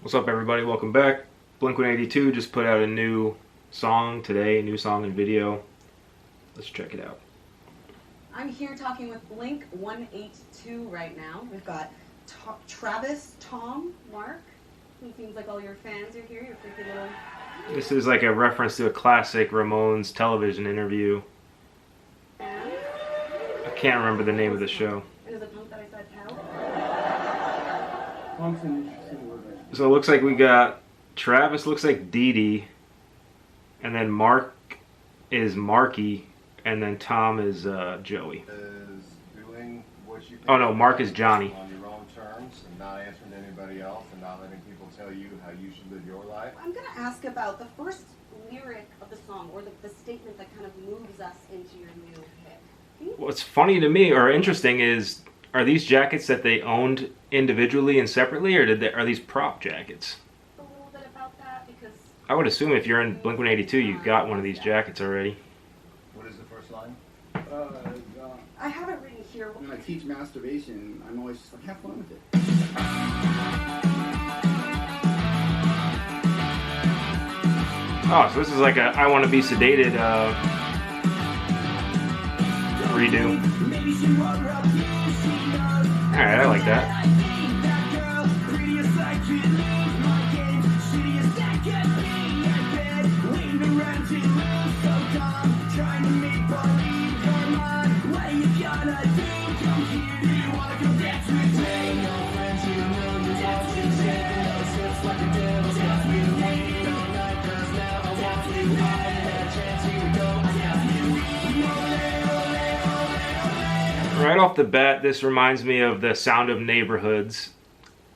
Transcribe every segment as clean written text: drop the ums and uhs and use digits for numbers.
What's up, everybody? Welcome back. Blink-182 just put out a new song today, a new song and video. Let's check it out. I'm here talking with Blink-182 right now. We've got Travis, Tom, Mark. It seems like all your fans are here. Your freaky little... This is like a reference to a classic Ramones television interview. And? I can't remember the name of the show. And is it punk that I said hell? Punk's an interesting word. So it looks like we got Travis looks like Dee Dee, and then Mark is Marky, and then Tom is Joey. Is doing what you Oh no, Mark is Johnny. on your own terms and not answering to anybody else and not letting people tell you how you should live your life. I'm going to ask about the first lyric of the song, or the statement that kind of moves us into your new hit. What's funny to me or interesting is, are these jackets that they owned individually and separately, or are these prop jackets? A little bit about that, because... I would assume if you're in Blink-182, you got one of these jackets already. What is the first line? I have it written here. When I teach masturbation, I'm always just like, have fun with it. Oh, so this is like a I Want to Be Sedated redo. Alright, I like that. Right off the bat, this reminds me of the Sound of Neighborhoods.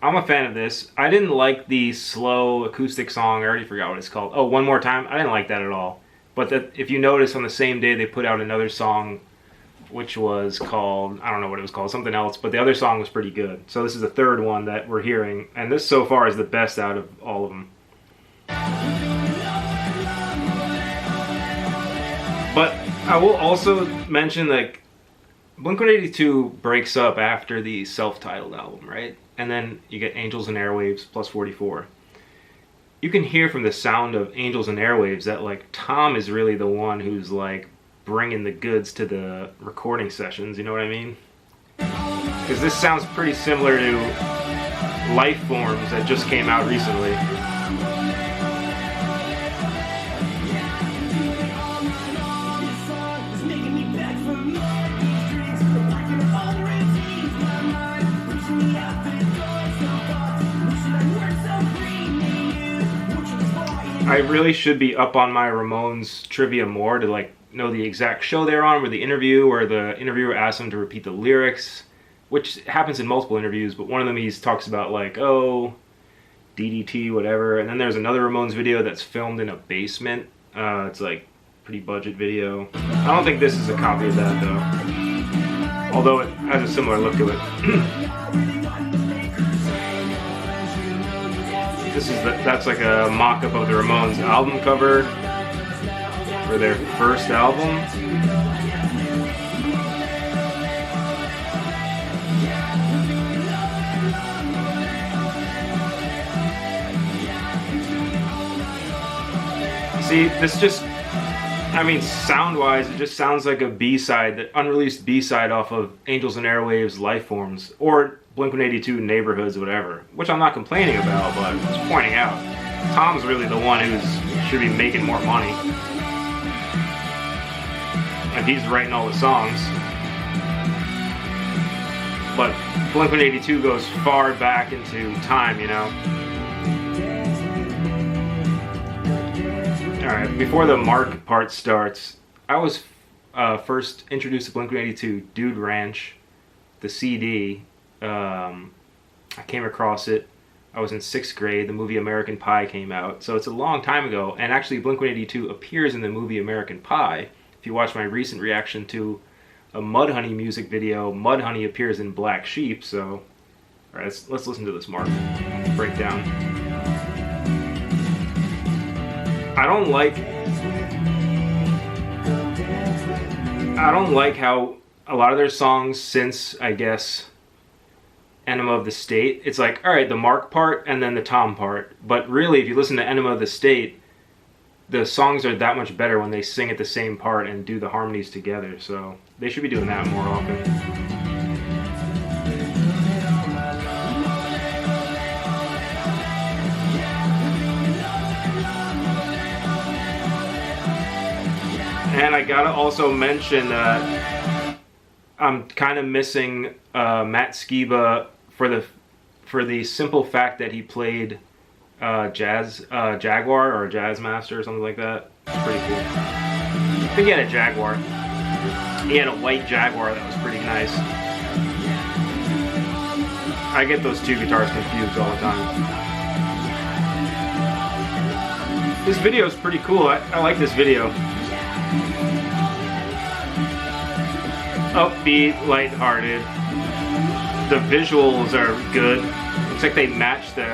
I'm a fan of this. I didn't like the slow acoustic song. I already forgot what it's called. Oh, One More Time. I didn't like that at all. But if you notice, on the same day they put out another song, which was called, I don't know what it was called, something else. But the other song was pretty good. So this is the third one that we're hearing. And this so far is the best out of all of them. But I will also mention, like, Blink-182 breaks up after the self-titled album, right? And then you get Angles and Airwaves plus 44. You can hear from the sound of Angles and Airwaves that, like, Tom is really the one who's, like, bringing the goods to the recording sessions, you know what I mean? Because this sounds pretty similar to Life Forms that just came out recently. I really should be up on my Ramones trivia more to, like, know the exact show they're on, or the interview, where the interviewer asks them to repeat the lyrics, which happens in multiple interviews, but one of them he talks about, like, oh, DDT, whatever, and then there's another Ramones video that's filmed in a basement. It's like pretty budget video. I don't think this is a copy of that though, although it has a similar look to it. That's like a mock-up of the Ramones album cover for their first album. See, this just, I mean, sound-wise, it just sounds like a B-side, the unreleased B-side off of Angles and Airwaves' Life Forms, or Blink-182 Neighborhoods, whatever, which I'm not complaining about, but just pointing out. Tom's really the one who should be making more money. And he's writing all the songs. But Blink-182 goes far back into time, you know? Alright, before the Mark part starts, I was first introduced to Blink-182 Dude Ranch, the CD. I came across it. I was in 6th grade. The movie American Pie came out. So it's a long time ago. And actually Blink-182 appears in the movie American Pie. If you watch my recent reaction to a Mudhoney music video, Mudhoney appears in Black Sheep. So, alright, let's listen to this Mark breakdown. I don't like how a lot of their songs since, I guess, Enema of the State, it's like, all right, the Mark part and then the Tom part. But really, if you listen to Enema of the State, the songs are that much better when they sing at the same part and do the harmonies together. So they should be doing that more often. And I gotta also mention that I'm kind of missing Matt Skiba for the simple fact that he played Jaguar or Jazz Master or something like that. Pretty cool. I think he had a Jaguar. He had a white Jaguar that was pretty nice. I get those two guitars confused all the time. This video is pretty cool. I like this video. Upbeat, lighthearted. The visuals are good. Looks like they match the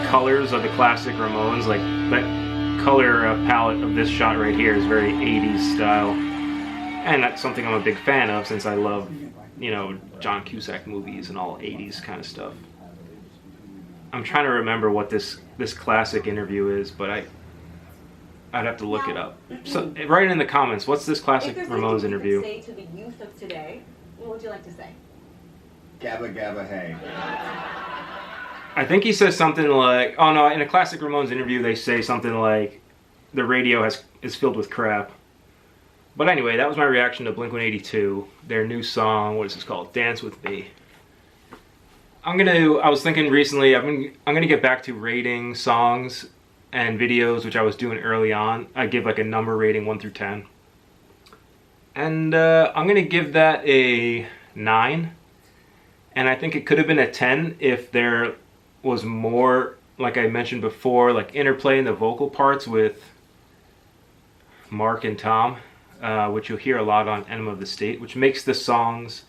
colors of the classic Ramones. Like that color palette of this shot right here is very 80s style, and that's something I'm a big fan of since I love, you know, John Cusack movies and all 80s kind of stuff. I'm trying to remember what this classic interview is, but I'd have to look it up. So write in the comments, what's this classic Ramones interview? If there's anything you could say to the youth of today, what would you like to say? Gabba gabba hey. I think he says something like, oh no, in a classic Ramones interview they say something like, the radio is filled with crap. But anyway, that was my reaction to Blink-182, their new song, what is this called? Dance With Me. I was thinking recently, I'm gonna get back to rating songs and videos, which I was doing early on. I give like a number rating 1 through 10. And I'm gonna give that a 9. And I think it could have been a 10 if there was more, like I mentioned before, like interplay in the vocal parts with Mark and Tom, which you'll hear a lot on Enema of the State, which makes the songs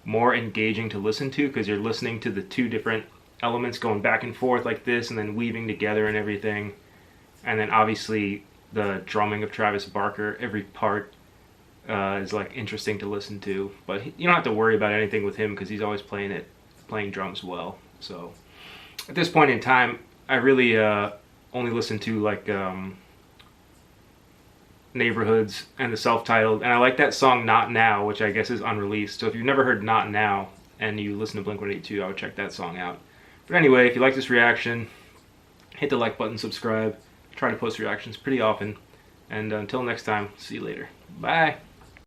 more engaging to listen to because you're listening to the two different elements going back and forth like this and then weaving together and everything. And then obviously the drumming of Travis Barker, every part is like interesting to listen to. But you don't have to worry about anything with him because he's always playing drums well. So at this point in time, I really only listen to like Neighborhoods and the self-titled, and I like that song Not Now, which I guess is unreleased. So if you've never heard Not Now and you listen to Blink-182, I would check that song out. But anyway, if you like this reaction, hit the like button, subscribe. I try to post reactions pretty often, and until next time, see you later. Bye.